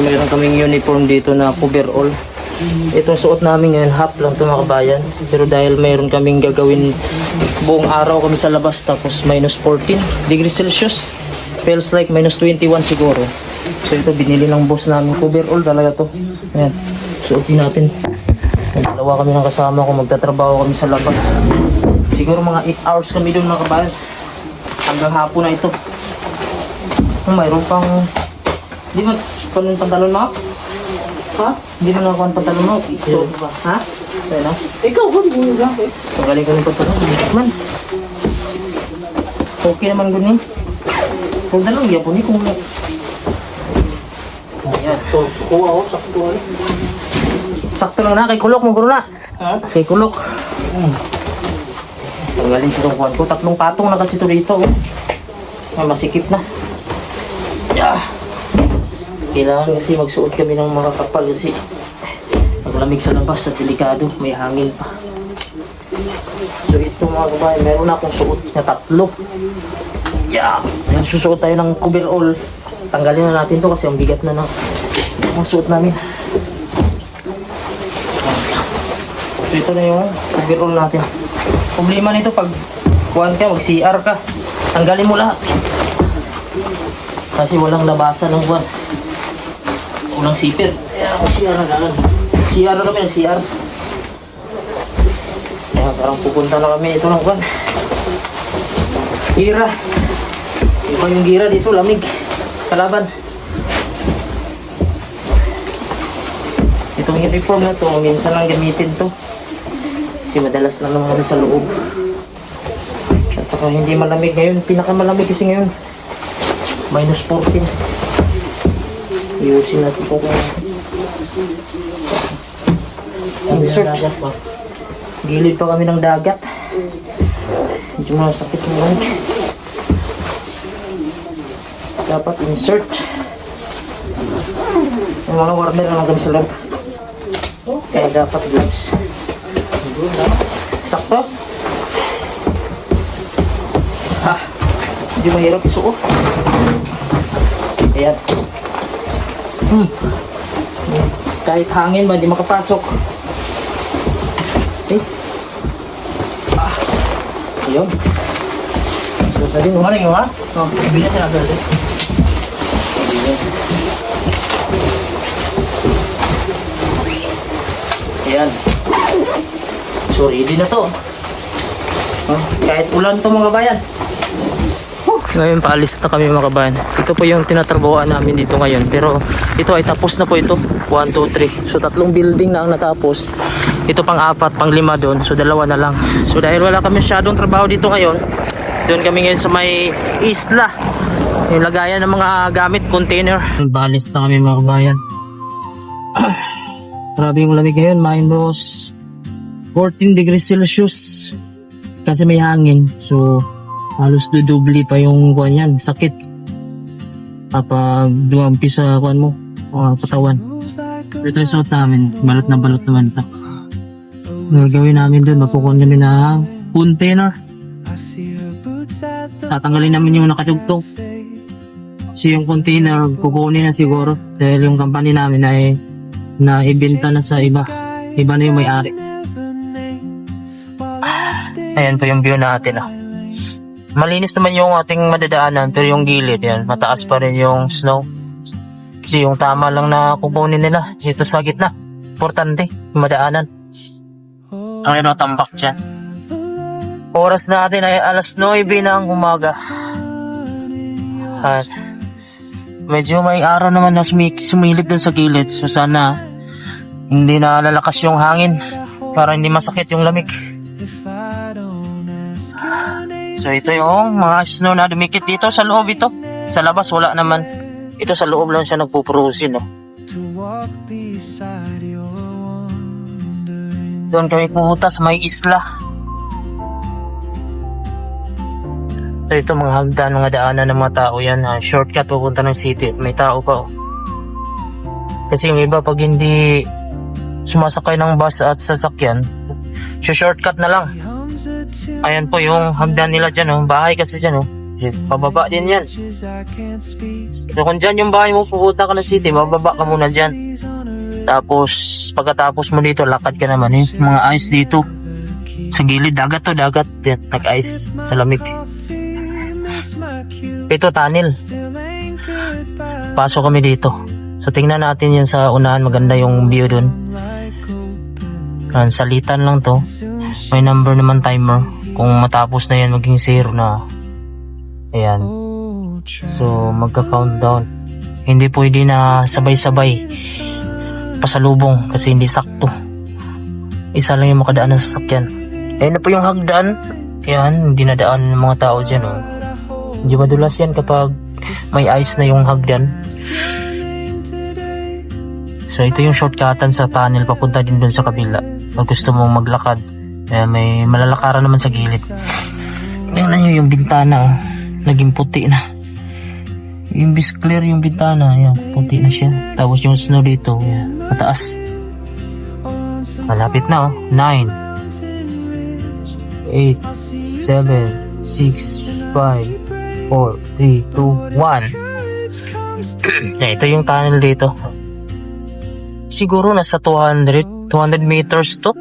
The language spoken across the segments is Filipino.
meron kaming uniform dito na coverall. Itong suot namin ngayon, half lang ito mga kabayan. Pero dahil mayroon kaming gagawin, buong araw kami sa labas, tapos minus 14 degrees Celsius. Feels like minus 21 siguro. So ito, binili ng boss namin. Coverall talaga to. Ayan, suotin natin. Dalawa kami ng kasama ko, magtatrabaho kami sa labas. Siguro mga 8 hours kami doon mga kabayan. Hanggang hapon na ito. Mayroon pang... Di ba, kung yung pantalon mo? Ha? Hindi mo nakuha ang pantalon mo. So, ha? Kaya na? Ikaw, ba? Di mo yung jacket. Magaling ka ng pantalon. Man. Okay naman guni. Kung dalawang iya po ni kung... Ayan. Kuha ako, sakto. Sakto lang na. Kay kulok mo, guro na. Ha? Kay kulok. Magaling ko kuhan ko. 3 patong na kasi ito dito. Ay, masikip na. Yeah. Kailangan kasi magsuot kami ng mga kapal kasi maglamig sa labas at delikado, may hangin pa. So ito mga kabayan, meron na akong suot na 3. Yeah. Yan, susuot tayo ng coverall. Tanggalin na natin to kasi ang bigat na ng suot namin. So ito na yung coverall natin. Problema nito pag kuhan ka, mag-CR ka, tanggalin mo lahat. Kasi walang labasan ng buwan. Walang sipir. Kaya ako CR na lang. CR na kami, nag-CR. Kaya parang pupunta na kami. Ito lang buwan. Gira. Iba yung gira dito, lamig. Kalaban. Itong uniform na to, minsan lang gamitin to. Kasi madalas na naman kami sa loob. At saka hindi malamig ngayon. Pinakamalamig kasi ngayon. Minus 14. Iusin natin po kung insert. Gilid pa kami ng dagat. Medyo masakit yung lang. Dapat insert. Yung mga warmer na lang kami sa loob. Kaya dapat gloves. Sakto. Ha, medyo mahirap isuot. Ayan. Kahit hangin ba, hindi makapasok. Okay. Ayun. Suot na din. Umaring mo ha? Oo. Ibig na sinagal din. Ayan. So, ready na to. Kahit ulan to mga bayan. Ngayon paalis na kami mga kabayan. Ito po yung tinatrabuhan namin dito ngayon. Pero ito ay tapos na po ito. 1, 2, 3. So 3 building na ang natapos. Ito pang 4, pang 5 doon. So 2 na lang. So dahil wala kami masyadong trabaho dito ngayon, doon kami ngayon sa may isla. Yung lagayan ng mga gamit, container. Paalis na kami mga kabayan. Grabe yung lamig ngayon. Minus 14 degrees Celsius. Kasi may hangin. So halos dudubli pa yung kuwan yan, sakit kapag dumampi sa kuwan mo, katawan. Ito yung suot sa amin, balot na balot naman ito. Gagawin namin doon, mapukuha namin na container. Tatanggalin namin yung nakatugtog. Kasi yung container, kukunin na siguro dahil yung company namin ay naibenta na sa iba. Iba na yung may-ari. Ayan po yung view natin. Malinis naman yung ating madadaanan, pero yung gilid yan, mataas pa rin yung snow. Kasi yung tama lang na kukunin nila dito sa gitna. Importante, yung madaanan. Ang tambak dyan. Oras natin ay alas 9 ng umaga. At medyo may araw naman na sumilip dun sa gilid. So sana hindi na lalakas yung hangin para hindi masakit yung lamig. So ito yung mga snow na dumikit dito sa loob ito. Sa labas wala naman. Ito sa loob lang siya nagpupurusin. No? Doon kami pupunta sa may isla. So ito mga hagdan, mga daanan ng mga tao yan. Shortcut pupunta ng city. May tao pa. Kasi yung iba pag hindi sumasakay ng bus at sasakyan, shortcut na lang. Ayan po yung hagdan nila dyan, oh. Bahay kasi dyan, oh. Pababa din yan. So kung dyan yung bahay mo, pupunta ka na city, bababa ka muna dyan. Tapos, pagkatapos mo dito, lakad ka naman. Yung mga ice dito. Sa gilid, dagat to, dagat. Yan, nag-ice sa lamig. Ito, tunnel. Pasok kami dito. So, tingnan natin yan sa unahan. Maganda yung view dun. Salitan lang to. May number naman timer. Kung matapos na yan, maging 0 na. Ayan. So, magka-countdown. Hindi pwede na sabay-sabay pasalubong kasi hindi sakto. Isa lang yung makadaan na sasakyan. Ayan na po yung hagdan. Ayan, hindi nadaan ng mga tao dyan. Oh. Medyo madulas yan kapag may ice na yung hagdan. So, ito yung shortcutan sa tunnel papunta din dun sa kabila. Pag gusto mong maglakad, may malalakaran naman sa gilid. Tingnan nyo yung bintana. Oh. Naging puti na. Imbis clear yung bintana, ayan, puti na siya. Tapos yung snow dito, ayan, mataas. Malapit na, oh. 9 8 7 6 5 4 3 2 1. Ito yung tunnel dito. Siguro nasa 200 meters to.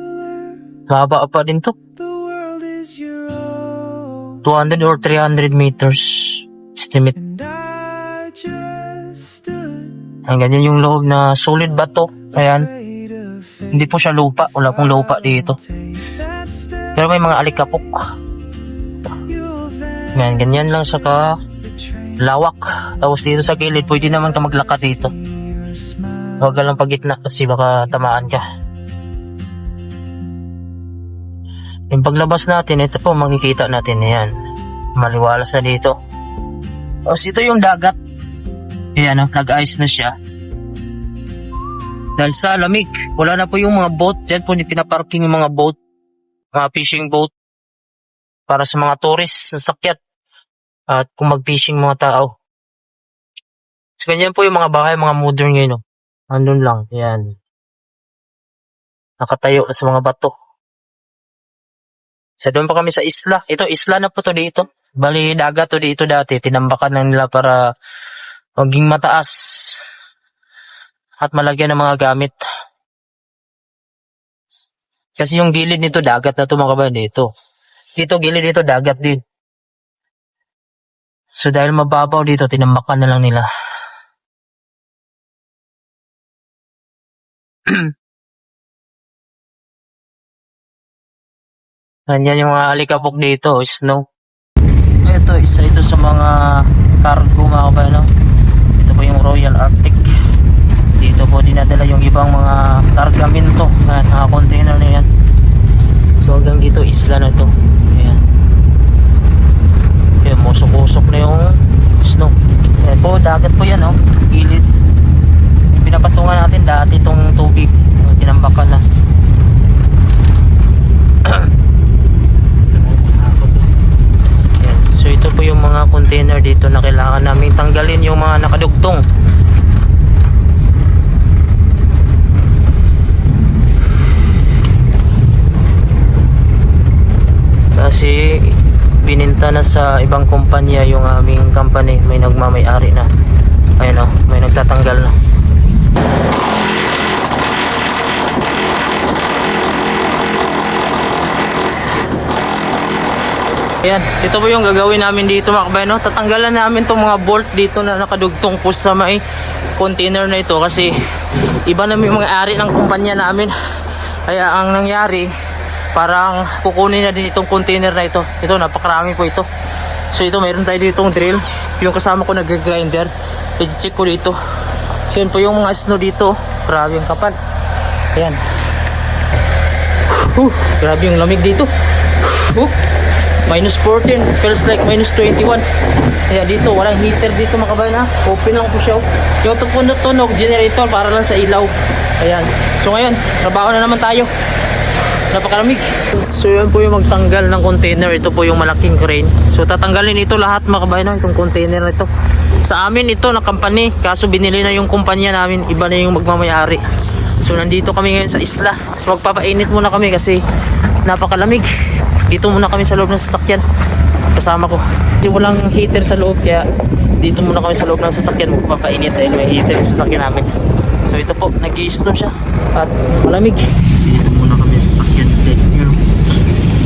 Baba pa din to. 200 or 300 meters estimate. Ang ganyan yung loob na solid bato. Ayan. Hindi po siya lupa. Wala pong lupa dito. Pero may mga alikapok. Ayan, ganyan lang sa lawak. Tapos dito sa gilid, pwede naman ka maglakad dito. Huwag ka lang pagitna kasi baka tamaan ka. Yung paglabas natin, ito po makikita natin. Ayan. Maliwalas na dito. Tapos ito yung dagat. Ayan, nag-ice na siya. Dahil sa lamig, wala na po yung mga boat. Diyan po pinaparking yung mga boat. Mga fishing boat. Para sa mga tourist na sakyat. At kung mag-fishing mga tao. So, ganyan po yung mga bahay, mga modern ngayon. No? Andun lang. Ayan. Nakatayo sa mga bato. So, doon pa kami sa isla. Ito, isla na po to dito. Bali, dagat to dito dati. Tinambakan lang nila para maging mataas at malagyan ng mga gamit. Kasi yung gilid nito dagat na ito mga kabayan dito. Dito gilid dito dagat din. So dahil mababaw dito, tinambakan na lang nila. Ganyan yung mga alikapok dito, snow. Ito, isa ito sa mga cargo mga kabayan. No? Ito po yung Royal Arctic. Dito po dinadala yung ibang mga kargamento. Mga container na yan. So hanggang dito isla na ito. Ayan. Ayan, musok-usok na yung snow. Ayan po, dagat po yan, oh. Gilid. Yung pinapatungan natin dati itong tubig. Tinambakan na. Ayan. So ito po yung mga container dito na kailangan namin tanggalin yung mga nakadugtong. Kasi bininta na sa ibang kumpanya yung aming company. May nagmamay-ari na. Ayun o, may nagtatanggal na. Ayan, ito po yung gagawin namin dito mga kabayan, no? Tatanggalan namin itong mga bolt dito na nakadugtong po sa may container na ito. Kasi iba na may mga ari ng kumpanya namin. Kaya ang nangyari, parang kukunin na din itong container na ito. Ito, napakarami po ito. So ito, mayroon tayo ditong drill. Yung kasama ko nag-grinder. I-check ko dito. So yun po yung mga snow dito. Grabe yung kapal. Ayan. Grabe yung lamig dito. Minus 14. Feels like minus 21. Kaya dito, walang heater dito mga kabayan, ha. Open lang po siya. Yung tunog generator para lang sa ilaw. Ayan. So ngayon, trabaho na naman tayo. Napakalamig. So yun po yung magtanggal ng container. Ito po yung malaking crane. So tatanggalin ito lahat mga kabayan, itong container na ito. Sa amin ito na company, kaso binili na yung kumpanya namin. Iba na yung magmamayari. So nandito kami ngayon sa isla. So magpapainit muna kami kasi napakalamig. Dito muna kami sa loob ng sasakyan. kasama ko. Kasi walang heater sa loob, kaya dito muna kami sa loob ng sasakyan. Magpapainit dahil may heater yung sasakyan namin. So ito po, nag-i-snow siya at malamig. Dito muna kami sa sasakyan kasi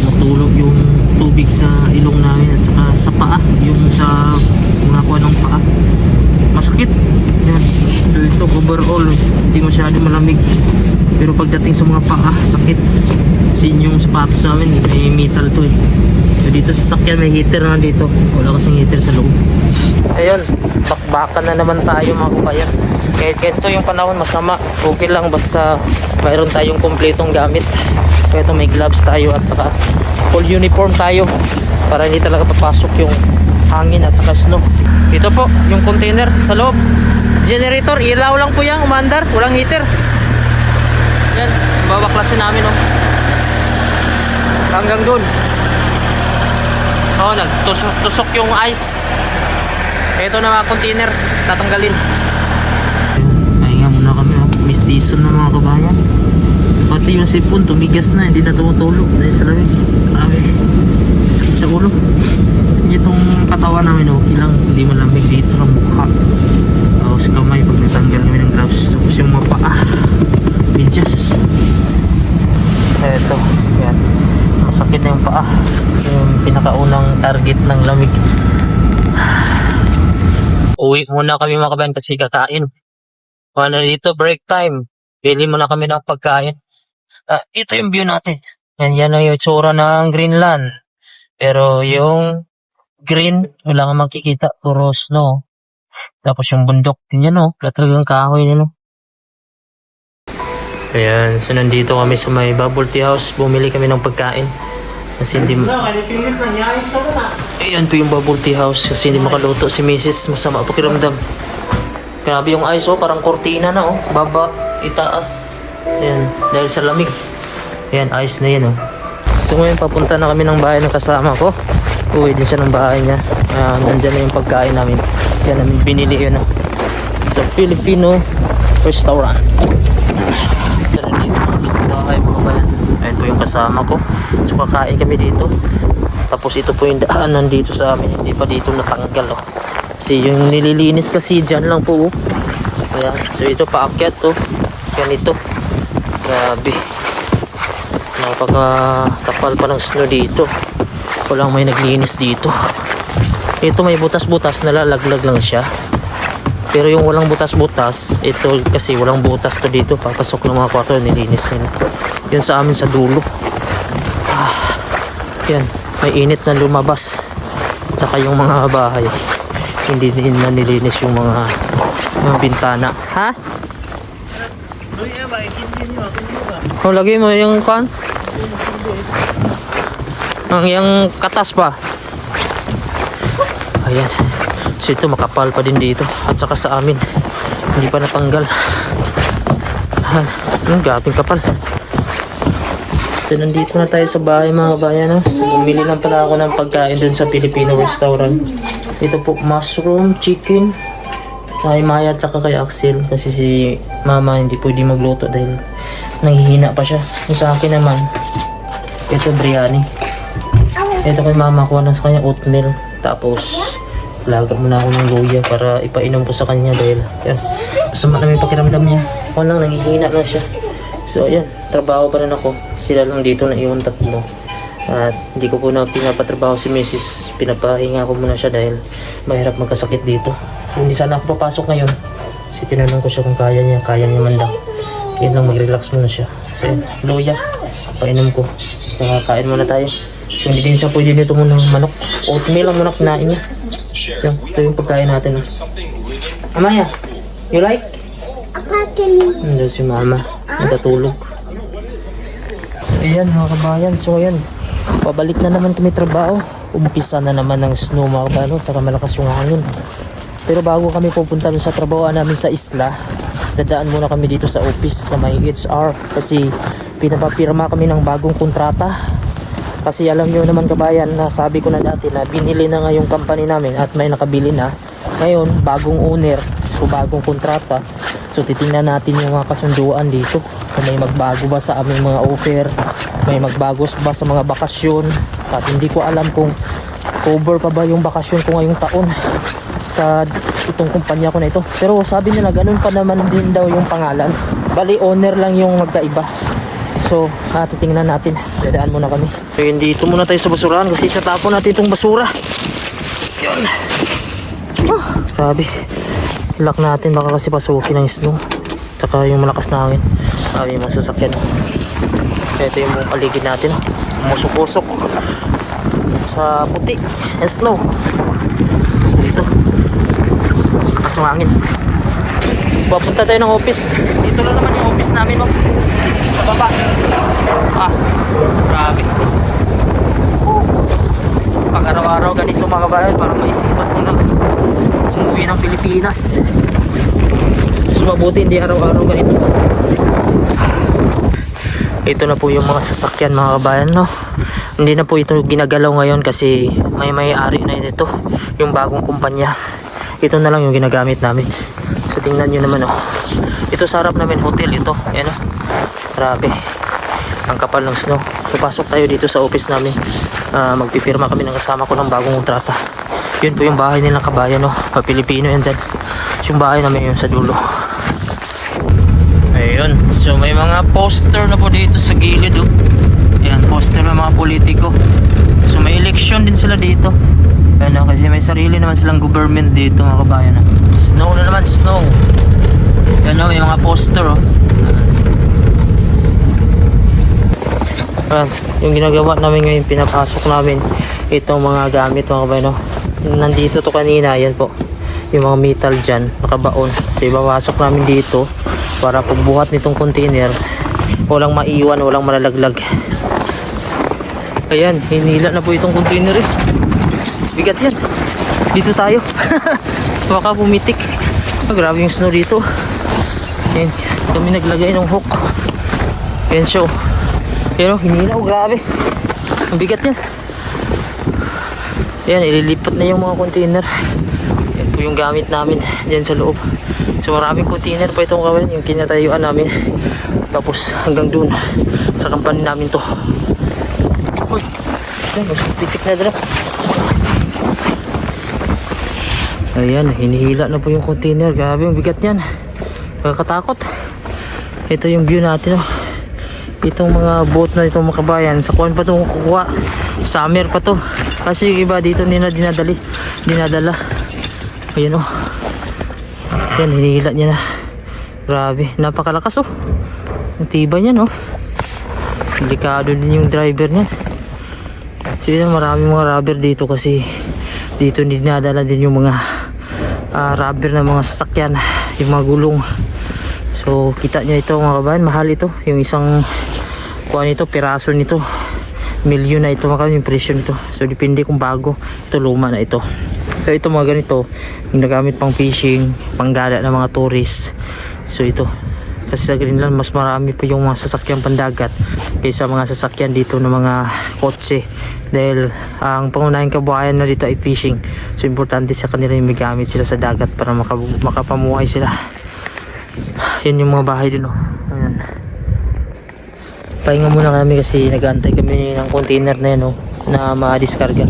matulog yung tubig sa ilong namin at saka sa paa, yung sa mga kuha ng paa. Masakit. Yan. So ito overall, hindi masyado malamig. Pero pagdating sa mga paa, sakit. Kasi yung sapatos namin, may metal to eh. So dito sa sasakyan may heater na dito. Wala kasing heater sa loob. Ayun, bakbakan na naman tayo mga kabayan. Kahit ito yung panahon masama, okay lang basta mayroon tayong kumpletong gamit. Kaya ito may gloves tayo at saka full uniform tayo para hindi talaga papasok yung hangin at saka snow. Ito po yung container sa loob. Generator, ilaw lang po yan, umandar, walang heater. Yan, babaklasin namin oh. Hanggang dun. Oh, nagtusok yung ice. Ito na mga container, tatanggalin. Pahinga muna kami oh. Mistiso na mga kabayan. Pati yung sipon tumigas na, hindi na tumutulog dahil sa lamig. Sakit sa ulo. Itong katawan namin okay lang, hindi malamig dito sa mukha. Tapos kamay pag natanggal kami ng gloves. Tapos yung mga paa, pinchas. Eto, yan. Masakit na yung paa. Yung pinakaunang target ng lamig. Uwi muna kami mga kabayan kasi kakain. Ano dito, break time. Bili muna kami ng pagkain. Ito yung view natin. Yan ang yung itsura ng Greenland. Pero yung green, wala kang makikita. Puro snow. Tapos yung bundok. Yan o. Wala talagang kahoy yan o. Ayan. So nandito kami sa may bubble tea house. Bumili kami ng pagkain. Kasi hindi... Ayan po yung bubble tea house. Kasi hindi makaluto si Mrs. Masama pakiramdam. Grabe yung ice oh. Parang kortina na oh. Baba, itaas. Ayan. Dahil sa lamig. Ayan, ice na yan oh. So ngayon papunta na kami ng bahay ng kasama ko. Uwi din siya ng bahay niya. Nandyan na yung pagkain namin. Yan namin binili yun ah. Sa Filipino restaurant. So nandito kami sa bahay mga bayan. Ayan po yung kasama ko. So kakain kami dito. Tapos ito po yung daanan dito sa amin. Hindi pa dito natanggal oh. Kasi yung nililinis kasi dyan lang po oh. Ayan. So ito paakyat oh. Ganito. Grabe. Napakakapal pa ng snow dito. Walang may naglinis dito. Ito may butas-butas, nalalaglag lang siya. Pero yung walang butas-butas, ito kasi walang butas to dito. Papasok ng mga kwarto, nilinis nila. Yun sa amin sa dulo. Yan, may init na lumabas. At saka yung mga bahay, hindi din na nilinis yung mga bintana. Ha? Oh, lagay mo yung kan? Yung katas pa. Ayan. So ito makapal pa din dito. At saka sa amin hindi pa natanggal. Gabing kapal. So nandito na tayo sa bahay mga kabayan no? So, bumili lang pala ako ng pagkain dun sa Filipino restaurant. Ito po mushroom, chicken. Kay Maya at saka kay Axel. Kasi si mama hindi pwede magluto dahil nanghihina pa siya. Yung sa akin naman ito biryani. Ito kay mama ko na sa kanya oatmeal. Tapos laga muna ako ng luya para ipainom ko sa kanya dahil yan, masama na may pakiramdam niya. Ako lang nanghihina na siya. So ayan, trabaho pa rin ako. Sila lang dito na iwan tatlo. At hindi ko po na pinapatrabaho si Mrs. Pinapahinga ko muna siya dahil mahirap magkasakit dito. So, hindi sana ako papasok ngayon. Kasi tinanong ko siya kung kaya niya man lang. Yan lang, mag-relax muna siya. So ayan, luya, painom ko. Saka kain muna tayo. So hindi din siya pwede nito muna manok. Oatmeal ang manok kinain niya. Yan, ito yung pagkain natin. Amaya, you like? Nandun si mama, natatulog. So ayan mga kabayan, so ayan, pabalik na naman kami trabaho. Umpisa na naman ng snow mga kabayan, saka malakas yung hangin. Pero bago kami pupunta sa trabaho namin sa isla, dadaan muna kami dito sa office sa may HR kasi pinapapirma kami ng bagong kontrata. Kasi alam nyo naman kabayan na sabi ko na dati na binili na nga yung company namin at may nakabili na. Ngayon bagong owner, so bagong kontrata. So titingnan natin yung mga kasunduan dito. Kung may magbago ba sa aming mga offer, may magbago ba sa mga bakasyon. At hindi ko alam kung cover pa ba yung bakasyon ko ngayong taon sa itong kumpanya ko na ito. Pero sabi nila ganun pa naman din daw yung pangalan. Bali owner lang yung magkaiba. So titingnan natin. Dadaan muna kami. So dito muna tayo sa basurahan kasi tatapon natin itong basura. Yun. Grabe. Lock natin baka kasi pasukin ng snow. Tsaka yung malakas na hangin. Yung mga sasakyan. Kaya ito yung paligid natin. Musok-usok sa puti and snow. Dito lakas ng hangin. Papunta tayo ng office. Dito lang naman yung office namin, no? Sa baba. Grabe. Pag araw-araw ganito mga kabayan, parang maisipan ko na umuwi ng Pilipinas. So mabuti hindi araw-araw ganito. Ito na po yung mga sasakyan mga kabayan, no? Hindi na po ito ginagalaw ngayon kasi may-ari na ito, yung bagong kumpanya. Ito na lang yung ginagamit namin. So tingnan nyo naman, oh. Ito sa harap namin hotel ito. Ayan, oh. Grabe. Ang kapal ng snow. So pasok tayo dito sa office namin. Magpipirma kami ng kasama ko ng bagong kontrata. Yun po yung bahay nilang kabayan, oh. Pa-Pilipino yan dyan. Yung bahay namin yun sa dulo. Ayun. So may mga poster na po dito sa gilid, oh. Ayan, poster ng mga politiko. So may election din sila dito. Ayan, kasi may sarili naman silang government dito mga kabayan. Snow na naman, snow. Ayan, may mga poster, oh. Ayan, yung ginagawa namin ngayon, pinapasok namin itong mga gamit mga kabayan, oh. Nandito to kanina, yan po. Yung mga metal dyan, nakabaon. So ipapasok namin dito para pagbuhat nitong container, walang maiwan, walang malalaglag. Ayan, hinila na po itong container eh. Bigat yan. Dito tayo. Baka pumitik. Grabe yung snow dito. Ayan, kami naglagay ng hook. Ayan siya. Pero hinila, grabe. Ang bigat yan. Ayan, ililipat na yung mga container. Ayan po yung gamit namin dyan sa loob. So maraming container pa itong kawan, yung kinatayuan namin. Tapos hanggang dun sa company namin to. Uy, pitik na dala. Ayan, hinihila na po yung container. Grabe, ang bigat yan. Nakakatakot. Ito yung view natin, oh. Itong mga boat na itong makabayan, sa kuwan pa itong kukuha. Summer pa to. Kasi yung iba dito nila dinadala. Ayan, oh. Yan, hinihila niya na. Grabe, napakalakas, oh. Ang tiba niyan, oh. Delikado din yung driver niya. So yun, maraming mga rubber dito kasi dito dinadala din yung mga rubber na mga sasakyan, yung mga gulong. So kita niya ito mga kabayan, mahal ito. Yung isang kuha nito, piraso nito, milyon na ito mga kabayan, yung presyo nito. So depende kung bago, ito luma na ito. So ito mga ganito, yung nagamit pang fishing, panggala ng mga tourist. So ito, kasi sa Greenland mas marami pa yung mga sasakyan pandagat kaysa mga sasakyan dito ng mga kotse. Dahil ang pangunahing kabuhayan na dito ay fishing. So importante sa kanila yung may gamit sila sa dagat para makapamuhay sila. Yan yung mga bahay din, oh. Ayan. Pahinga muna kami kasi nag-aantay kami ng container na yan, oh, na ma-discarga.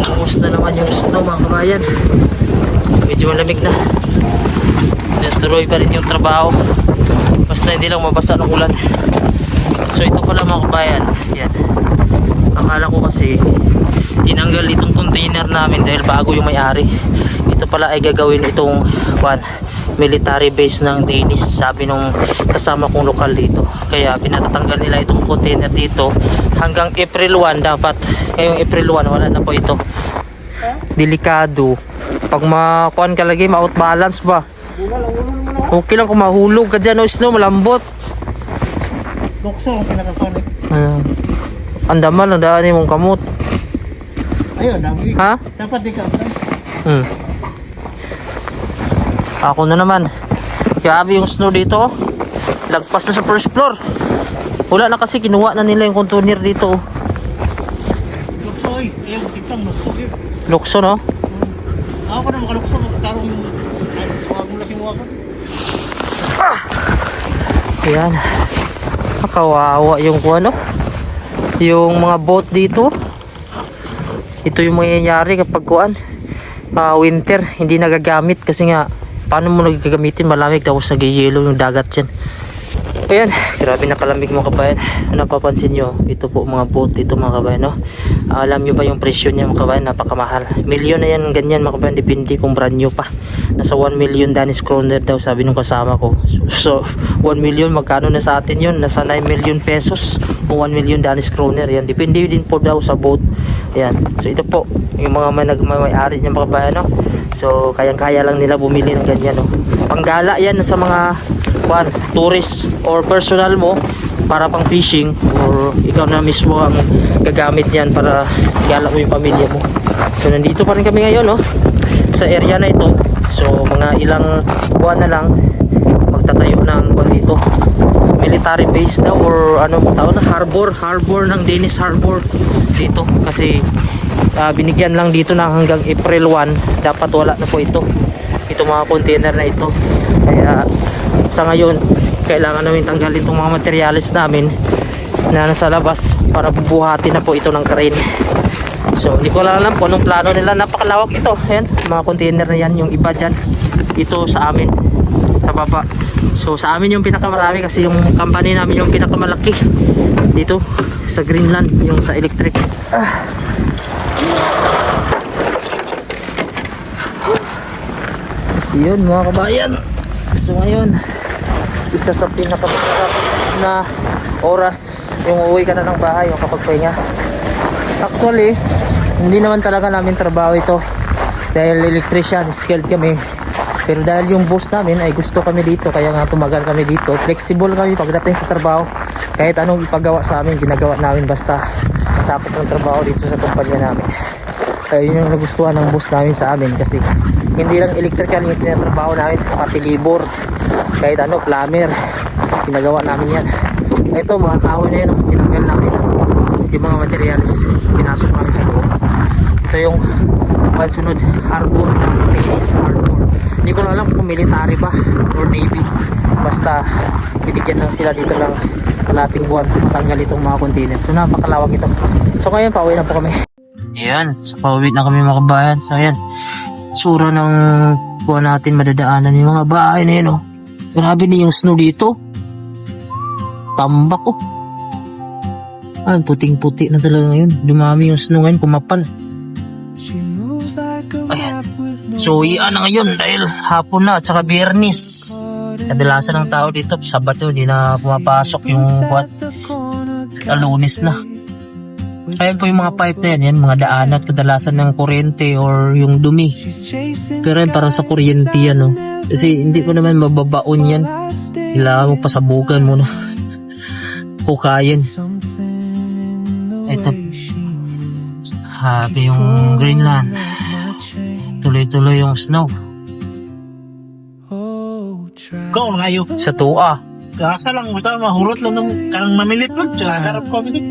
Tapos na naman yung snow mga kabayan. Medyo malamig na. Tuloy pa rin yung trabaho. Basta hindi lang mabasa ng ulan. So ito pala mga kabayan. Yan. Akala ko kasi tinanggal itong container namin dahil bago yung may-ari. Ito pala ay gagawin itong military base ng Danish, sabi nung kasama kong lokal dito. Kaya pinatatanggal nila itong container dito hanggang April 1 dapat. Ngayong April 1 wala na po ito. Delikado. Pag makuan ka lagi, ma-out balance ba? Okay lang kung mahulog ka dyan, o snow, malambot. Dokso ang pinakapanik. Andaman, ang daan mong kamot. Ayun, ha? Dapat di ka. Ako na naman. Grabe yung snow dito. Lagpas na sa first floor. Wala na kasi, kinuha na nila yung container dito. Dokso ay, yung kitang dokso yun. Lukso, no? Ako na makalukso, magtarong huwag mo lasing huwag. Ayan. Kawawa yung kuano. Yung mga boat dito. ito yung mangyayari kapag kuan winter, hindi nagagamit kasi nga paano mo nagagamitin, malamig tapos nag-yellow yung dagat dyan. Ayan, grabe nakalamig mga kabayan. Napapansin nyo, ito po mga boat, ito mga kabayan, no? Alam nyo ba yung presyo niya mga kabayan? Napakamahal. Milyon na yan, ganyan mga kabayan, depende kung brand new pa. Nasa 1 million Danish kroner daw, sabi nung kasama ko. So 1 million, magkano na sa atin yun? Nasa 9 million pesos o 1 million Danish kroner. Yan, depende din po daw sa boat. Ayan, so ito po, yung mga may-ari niya mga kabayan, no? So kayang-kaya lang nila bumili ng ganyan, no? Panggala yan sa mga tourist or personal mo para pang fishing, or ikaw na mismo ang gagamit yan para gala mo yung pamilya mo. So nandito pa rin kami ngayon, no, sa area na ito. So mga ilang buwan na lang magtatayo ng dito military base daw, or ano mo tawag na, harbor ng Danish harbor dito, kasi binigyan lang dito na hanggang April 1, dapat wala na po ito mga container na ito. Kaya sa ngayon kailangan namin tanggalin itong mga materials namin na nasa labas para bubuhatin na po ito ng crane. So hindi ko alam kung anong plano nila. Napakalawak ito. Ayan, mga container na yan. Yung iba dyan, ito sa amin sa baba. So sa amin yung pinakamarami kasi yung company namin yung pinakamalaki dito sa Greenland, yung sa electric. Yun mga kabayan. So ngayon, isa sa pinakamasarap na oras yung uuwi ka na ng bahay, yung kapagpahinga. Actually, hindi naman talaga namin trabaho ito dahil electrician, skilled kami. Pero dahil yung boss namin ay gusto kami dito, kaya nga tumagal kami dito. Flexible kami pagdating sa trabaho. Kahit anong ipagawa sa amin, ginagawa namin basta sakop ng trabaho dito sa kumpanya namin. Kaya yun yung nagustuhan ng boss namin sa amin, kasi hindi lang electrical yung tinatrabaho namin, pati labor, kahit ano, plumber, ginagawa namin yan. Ito mga kahoy na yun, tinanggal namin yung mga materials, pinasok namin sa loob. Ito yung sunod harbor, Danish harbor. Hindi ko na alam kung military ba or navy, basta binigyan lang sila dito ng kalating buwan matanggal itong mga container. So napakalawak ito. So ngayon pauwi na po kami. Ayan, so pauwi na kami mga kabayan. So ayan, sura ng buwan natin madadaanan yung mga bahay na yun, oh. Grabe na yung snow dito. Tambak, oh. Ay, puting-puti na talaga ngayon. Dumami yung snow ngayon, kumapal. Ayan. So, iyan na ngayon dahil hapon na at saka Biyernes. Kadalasan ng tao dito, Sabato, hindi na pumapasok yung buwan. Lunes na. Ayan po yung mga pipe na yan, mga daan at kadalasan ng kuryente or yung dumi. Pero yan parang sa kuryente yan, no? Kasi hindi mo naman mababaon yan. Kailangan mo pasabugan muna. Kukayan. Ito. Happy yung Greenland. Tuloy-tuloy yung snow. Ikaw nga yun. Sa tuwa. Kasa lang, mahurot lang ng karang mamilit lang. Tsaka harap ko mamilit.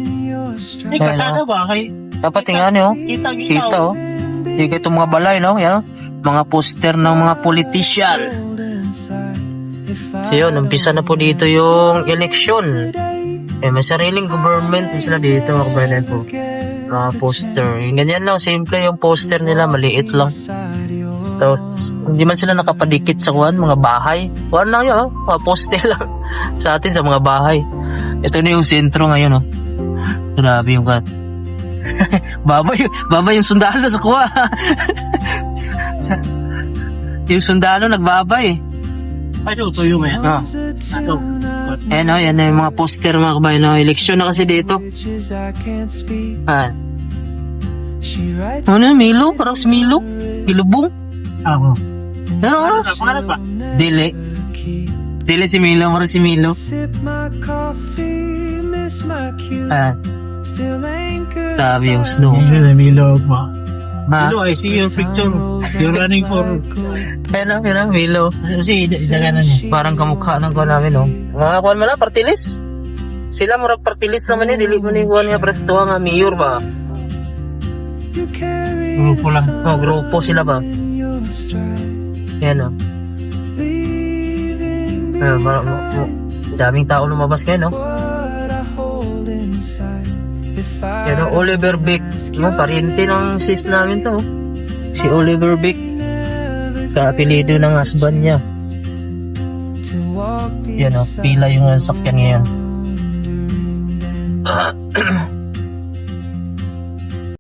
Eh, kasada ba? Kay, dapat tingnan nyo. Kita, oh. Hindi ka itong mga balay, no? Yan, oh. Mga poster ng mga politician. So yun, umpisa na po dito yung eleksyon. May sariling government din sila dito, mga kabayan po. Mga poster. Yung ganyan lang, simple yung poster nila, maliit lang. Tapos, hindi man sila nakapadikit sa mga bahay. Kuhan lang yun, oh. Mga poster lang. Sa atin, sa mga bahay. Ito na yung sentro ngayon, oh. Grabe yung kat. babay yung sundalo sa kuha. Yung sundalo nagbabay. Ano, tuyo mo yan? Ah. Ano? Ayan, oh, yan yung mga poster mga kabayan. No? Eleksyon na kasi dito. Ah. Ano, Milo? Parang si Milo. Gilubong. Ako. Ano? Pangalan ba? Dili si Milo. Parang si Milo. Ah. Sabi yung snow. Milo ba? Ha? Milo, I see your picture. You're running for... Pero, Milo. Kasi, idaganan niya. Parang kamukha ng ko namin, no? Mga kuhan mo lang, partilis. Sila murag partilis naman eh. Dili mo ni kuhan nga presto nga mayor ba? Grupo lang. Oh, grupo sila ba? Yan, no? Daming tao lumabas ngayon, no? Yan o, Oliver Vic. No, pariente ng sis namin to. Si Oliver Vic. Kaapelido ng husband niya. Yan o, pila yung sakyan ngayon.